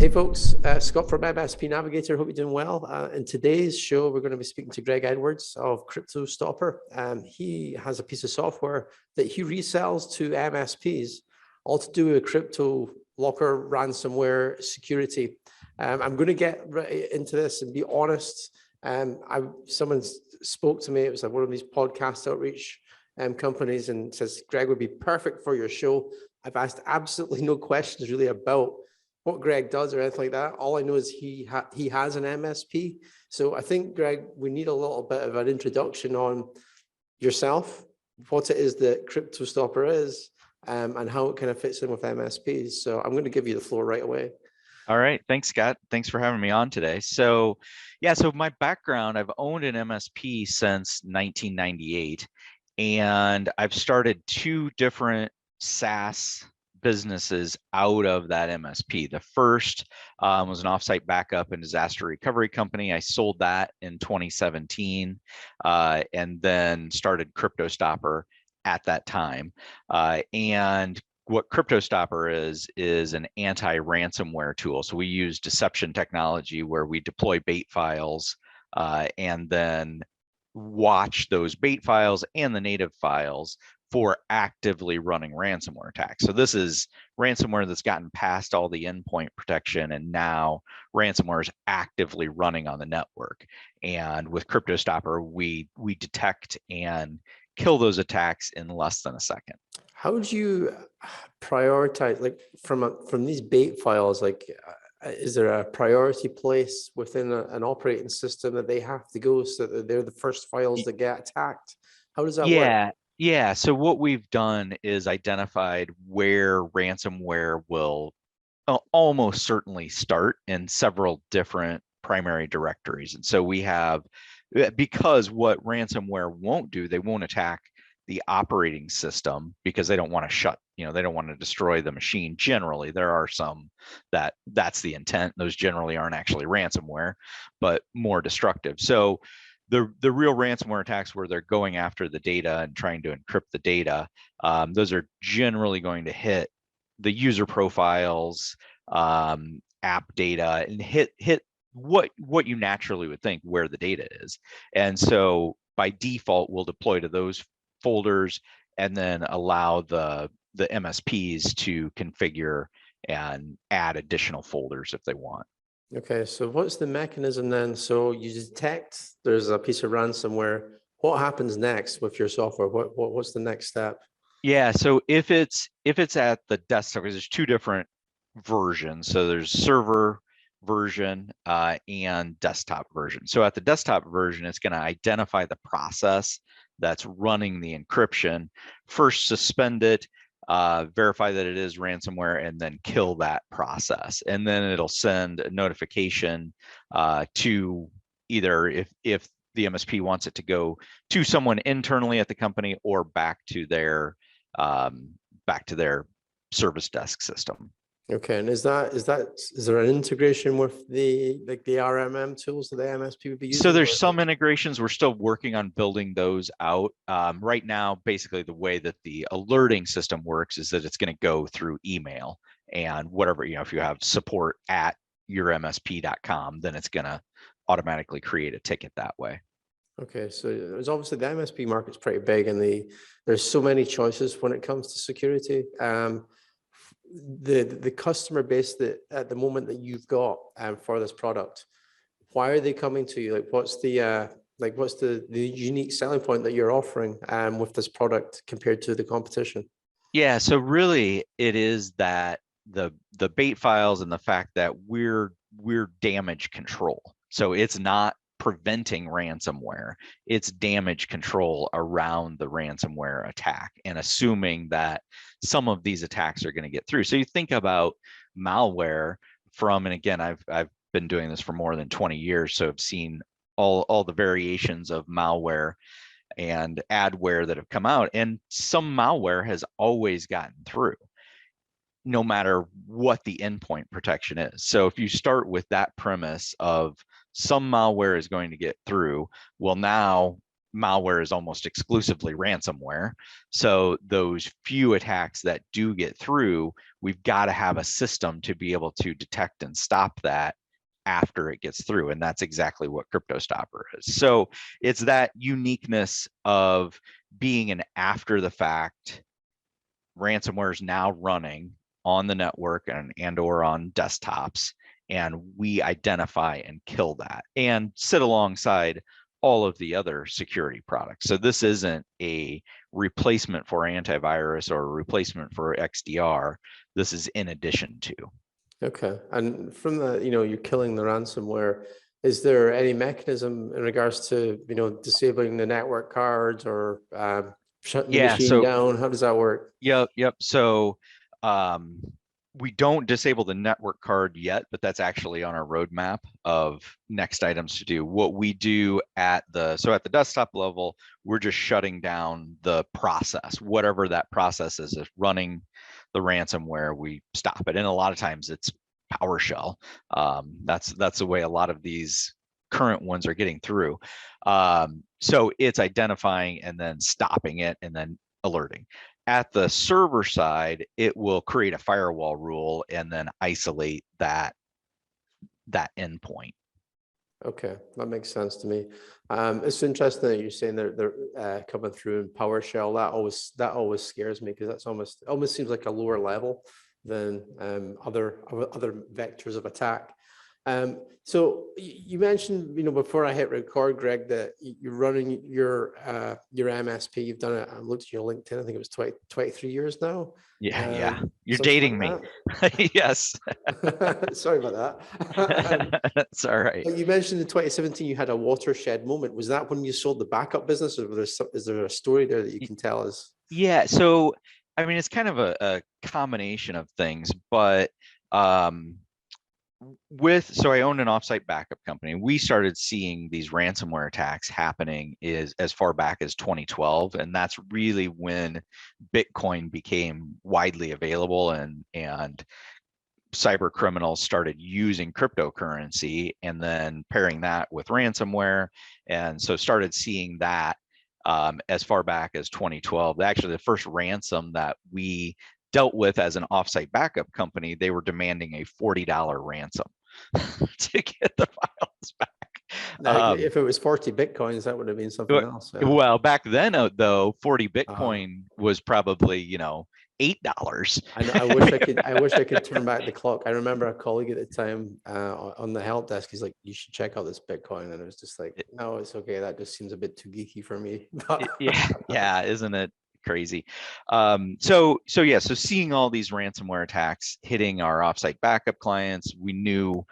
Hey folks, Scott from MSP Navigator. Hope you're doing well. In today's show, we're going to be speaking to Greg Edwards of CryptoStopper. He has a piece of software that he resells to MSPs, all to do with crypto locker ransomware security. I'm going to get right into this and be honest. Someone spoke to me. It was like one of these podcast outreach companies and says, Greg would be perfect for your show. I've asked absolutely no questions really about what Greg does or anything like that. All I know is he has an MSP. So I think, Greg, we need a little bit of an introduction on yourself, what it is that CryptoStopper is, and how it kind of fits in with MSPs. So I'm going to give you the floor right away. All right. Thanks, Scott. Thanks for having me on today. So my background, I've owned an MSP since 1998, and I've started two different SaaS businesses out of that MSP. The first was an offsite backup and disaster recovery company. I sold that in 2017 and then started CryptoStopper at that time. And what CryptoStopper is an anti-ransomware tool. So we use deception technology where we deploy bait files and then watch those bait files and the native files for actively running ransomware attacks. So this is ransomware that's gotten past all the endpoint protection, and now ransomware is actively running on the network. And with CryptoStopper, we detect and kill those attacks in less than a second. How do you prioritize, like from these bait files, like is there a priority place within an operating system that they have to go so that they're the first files that get attacked? How does that work? Yeah. So what we've done is identified where ransomware will almost certainly start in several different primary directories. And so we have, because what ransomware won't do, they won't attack the operating system because they don't want to they don't want to destroy the machine. Generally, there are some that's the intent. Those generally aren't actually ransomware, but more destructive. So the real ransomware attacks where they're going after the data and trying to encrypt the data, those are generally going to hit the user profiles, app data, and hit what you naturally would think where the data is. And so by default, we'll deploy to those folders and then allow the MSPs to configure and add additional folders if they want. Okay, so what's the mechanism then? So you detect there's a piece of ransomware. What happens next with your software? What's the next step? Yeah, so if it's at the desktop, because there's two different versions. So there's server version and desktop version. So at the desktop version, it's going to identify the process that's running the encryption, first suspend it, verify that it is ransomware, and then kill that process. And then it'll send a notification to either if the MSP wants it to go to someone internally at the company or back to their service desk system. Okay, and is there an integration with the RMM tools that the MSP would be using? So there's some integrations. We're still working on building those out. Right now, basically the way that the alerting system works is that it's going to go through email and whatever, if you have support at yourmsp.com, then it's going to automatically create a ticket that way. Okay, so there's obviously the MSP market's pretty big, and there's so many choices when it comes to security. The customer base that at the moment that you've got for this product, why are they coming to you? Like, what's the unique selling point that you're offering with this product compared to the competition? Yeah, so really it is that the bait files and the fact that we're damage control. So it's not preventing ransomware, it's damage control around the ransomware attack and assuming that some of these attacks are going to get through. So you think about malware and again, I've been doing this for more than 20 years, so I've seen all the variations of malware and adware that have come out, and some malware has always gotten through no matter what the endpoint protection is. So if you start with that premise of some malware is going to get through, well, now malware is almost exclusively ransomware. So those few attacks that do get through, we've got to have a system to be able to detect and stop that after it gets through. And that's exactly what CryptoStopper is. So it's that uniqueness of being an after the fact. Ransomware is now running on the network and or on desktops, and we identify and kill that and sit alongside all of the other security products. So this isn't a replacement for antivirus or a replacement for XDR. This is in addition to. Okay. And from the, you're killing the ransomware, is there any mechanism in regards to, disabling the network cards or shutting the machine down? How does that work? Yep. So we don't disable the network card yet, but that's actually on our roadmap of next items to do. What we do at the desktop level, we're just shutting down the process, whatever that process is running the ransomware, we stop it. And a lot of times it's PowerShell. That's the way a lot of these current ones are getting through. So it's identifying and then stopping it and then alerting. At the server side, it will create a firewall rule and then isolate that endpoint. Okay, that makes sense to me. It's interesting that you're saying they're coming through in PowerShell. That always scares me because that's almost seems like a lower level than other vectors of attack. So you mentioned, before I hit record, Greg, that you're running your MSP. You've done it. I looked at your LinkedIn. I think it was 23 years now. Yeah. You're dating me. Yes. Sorry about that. That's all right. You mentioned in 2017 you had a watershed moment. Was that when you sold the backup business, or is there a story there that you can tell us? Yeah. So, I mean, it's kind of a combination of things, but so I owned an offsite backup company. We started seeing these ransomware attacks happening as far back as 2012, and that's really when Bitcoin became widely available and cyber criminals started using cryptocurrency and then pairing that with ransomware, and so started seeing that as far back as 2012. Actually, the first ransom that we dealt with as an offsite backup company, they were demanding a $40 ransom to get the files back. Now, if it was 40 Bitcoins, that would have been something else. Yeah. Well, back then, though, 40 Bitcoin was probably, $8. I wish I could turn back the clock. I remember a colleague at the time on the help desk. He's like, "You should check out this Bitcoin," and it was just like, "No, it's okay. That just seems a bit too geeky for me." Yeah, isn't it crazy? So seeing all these ransomware attacks hitting our offsite backup clients, we knew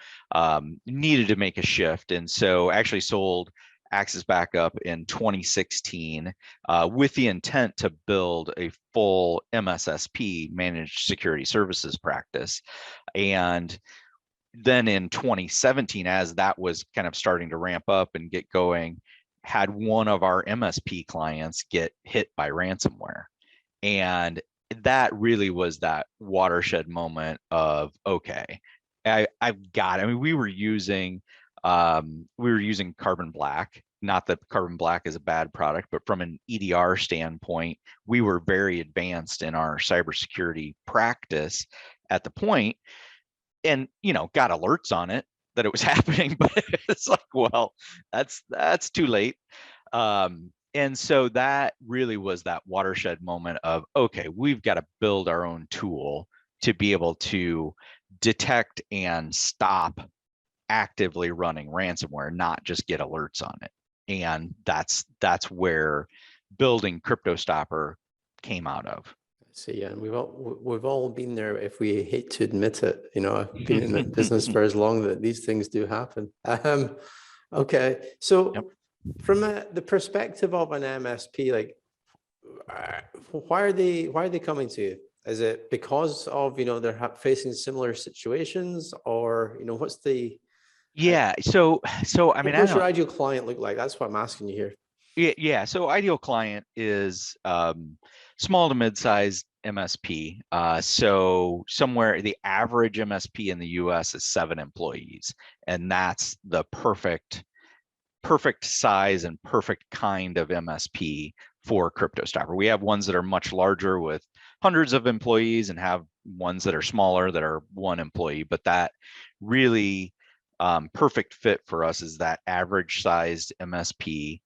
needed to make a shift, and so actually sold Axis Backup in 2016 with the intent to build a full MSSP, managed security services practice. And then in 2017, as that was kind of starting to ramp up and get going, had one of our MSP clients get hit by ransomware. And that really was that watershed moment of, okay, I've got, I mean, we were using Carbon Black. Not that Carbon Black is a bad product, but from an EDR standpoint, we were very advanced in our cybersecurity practice at the point, and got alerts on it that it was happening, but it's like, well, that's too late. And so that really was that watershed moment of, okay, we've got to build our own tool to be able to detect and stop actively running ransomware, not just get alerts on it. And that's where building CryptoStopper came out of. So yeah, and we've all been there if we hate to admit it. I've been in the business for as long that these things do happen. Okay, so from the perspective of an MSP, like, why are they coming to you? Is it because of they're facing similar situations, or what's the so I mean, what's your ideal client look like? That's what I'm asking you here. Yeah. So ideal client is small to mid-sized MSP. So somewhere the average MSP in the US is 7 employees, and that's the perfect perfect size and perfect kind of MSP for CryptoStopper. We have ones that are much larger with hundreds of employees and have ones that are smaller that are one employee, but that really perfect fit for us is that average sized MSP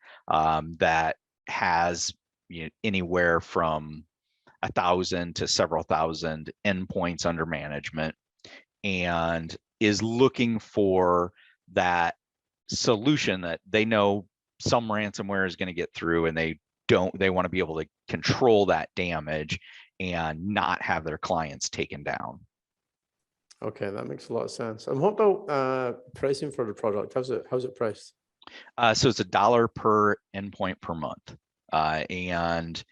that has anywhere from 1,000 to several thousand endpoints under management and is looking for that solution that they know some ransomware is going to get through, and they want to be able to control that damage and not have their clients taken down. Okay, that makes a lot of sense. And what about pricing for the product? How's it priced? So it's $1 per endpoint per month. And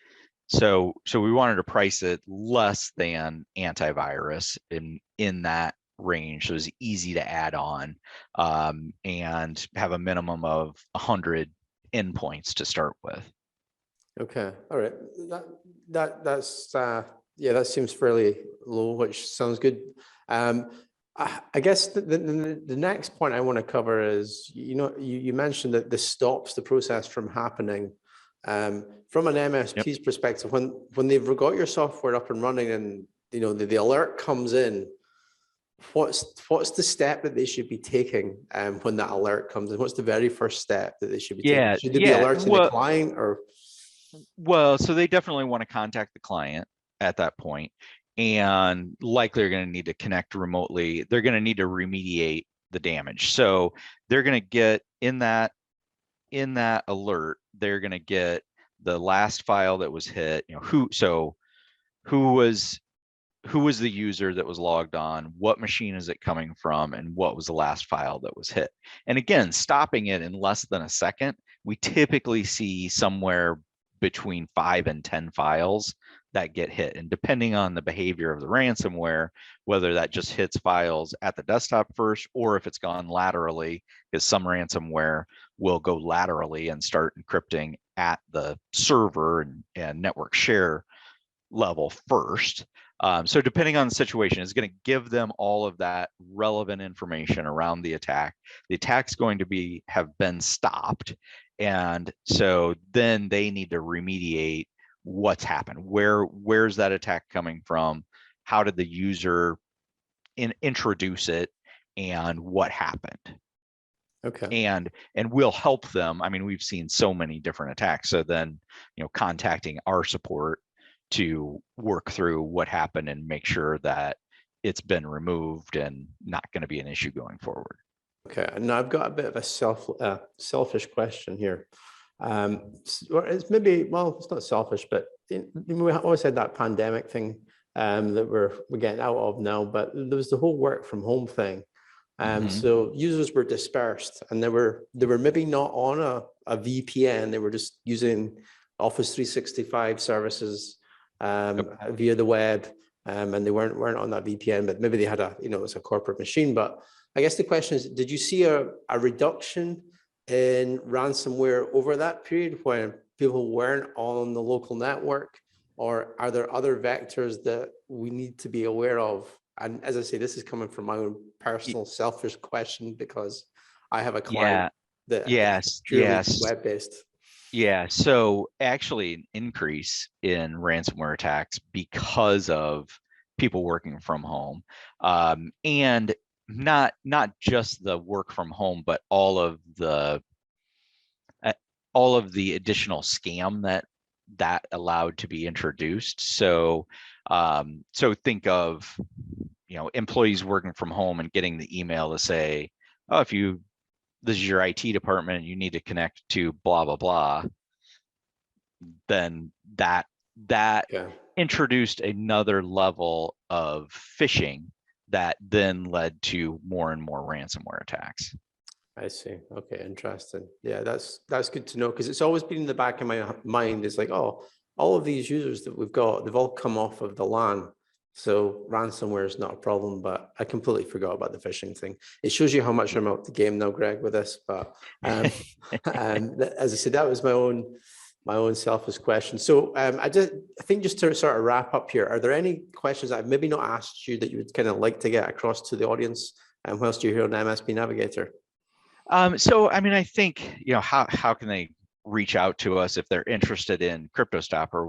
so we wanted to price it less than antivirus in that range. So it's easy to add on and have a minimum of 100 endpoints to start with. Okay, all right. That's yeah, that seems fairly low, which sounds good. I guess the next point I want to cover is, you mentioned that this stops the process from happening. From an MSP's perspective, when they've got your software up and running and the alert comes in, what's the step that they should be taking when that alert comes in? What's the very first step that they should be taking? Should they be alerting the client or? Well, so they definitely want to contact the client at that point, and likely are going to need to connect remotely. They're going to need to remediate the damage. So they're going to get in that alert, they're going to get the last file that was hit, who was the user that was logged on, what machine is it coming from, and what was the last file that was hit. And again, stopping it in less than a second, we typically see somewhere between 5 and 10 files that get hit. And depending on the behavior of the ransomware, whether that just hits files at the desktop first, or if it's gone laterally, because some ransomware will go laterally and start encrypting at the server and network share level first. So depending on the situation, it's going to give them all of that relevant information around the attack. The attack's going to have been stopped. And so then they need to remediate what's happened. Where's that attack coming from? How did the user introduce it, and what happened? Okay. And we'll help them. I mean, we've seen so many different attacks. So then, contacting our support to work through what happened and make sure that it's been removed and not going to be an issue going forward. Okay, now I've got a bit of a selfish question here. Or it's maybe, well, it's not selfish, but we always had that pandemic thing that we're getting out of now, but there was the whole work from home thing. So users were dispersed, and they were maybe not on a VPN. They were just using Office 365 services via the web, and they weren't on that VPN, but maybe they had it's a corporate machine. But I guess the question is, did you see a reduction in ransomware over that period when people weren't on the local network, or are there other vectors that we need to be aware of? And as I say, this is coming from my own personal selfish question, because I have a client that is purely web-based. Yeah, so actually an increase in ransomware attacks because of people working from home, and not just the work from home, but all of the additional scam that allowed to be introduced. So think of employees working from home and getting the email to say, oh, this is your IT department, you need to connect to blah blah blah, then that introduced another level of phishing that then led to more and more ransomware attacks. I see. Okay, interesting. Yeah, that's good to know, because it's always been in the back of my mind. It's like, oh, all of these users that we've got, they've all come off of the LAN, so ransomware is not a problem. But I completely forgot about the phishing thing. It shows you how much I'm out the game now, Greg, with this. But and as I said, that was my own selfish question. So I think just to sort of wrap up here, are there any questions I've maybe not asked you that you would kind of like to get across to the audience, and whilst you're here on MSP Navigator? So, I mean, I think, how can they reach out to us if they're interested in CryptoStopper?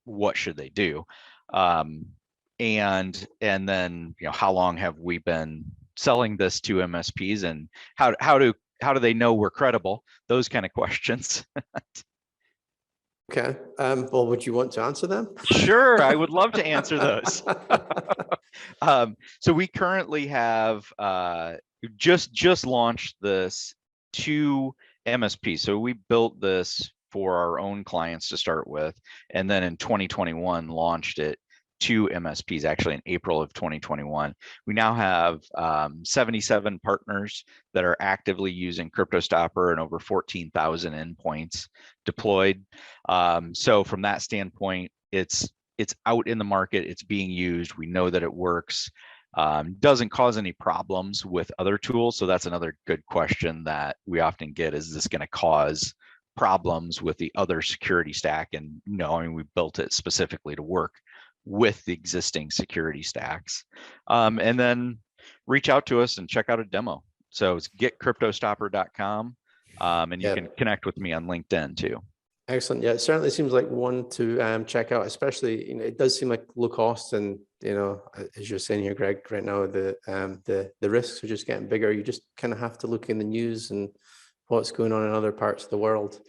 What should they do? And then, how long have we been selling this to MSPs, and how do they know we're credible? Those kind of questions. Okay. Well, would you want to answer them? Sure, I would love to answer those. So we currently have just launched this to MSP. So we built this for our own clients to start with, and then in 2021 launched it to MSPs, actually in April of 2021. We now have 77 partners that are actively using CryptoStopper and over 14,000 endpoints deployed. So from that standpoint, it's out in the market, it's being used, we know that it works. Doesn't cause any problems with other tools. So that's another good question that we often get: is this going to cause problems with the other security stack? And no, I mean, we built it specifically to work with the existing security stacks. And then reach out to us and check out a demo. So it's getcryptostopper.com, and you can connect with me on LinkedIn too. Excellent. Yeah, it certainly seems like one to check out, especially, it does seem like low cost, and, as you're saying here, Greg, right now, the risks are just getting bigger. You just kind of have to look in the news and what's going on in other parts of the world.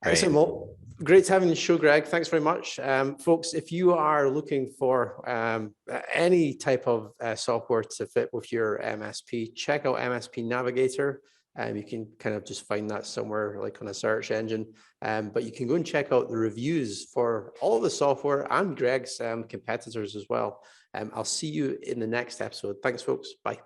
Right. Excellent. Well, great having you on the show, Greg. Thanks very much. Folks, if you are looking for any type of software to fit with your MSP, check out MSP Navigator. You can kind of just find that somewhere like on a search engine. But you can go and check out the reviews for all of the software and Greg's competitors as well. I'll see you in the next episode. Thanks, folks. Bye.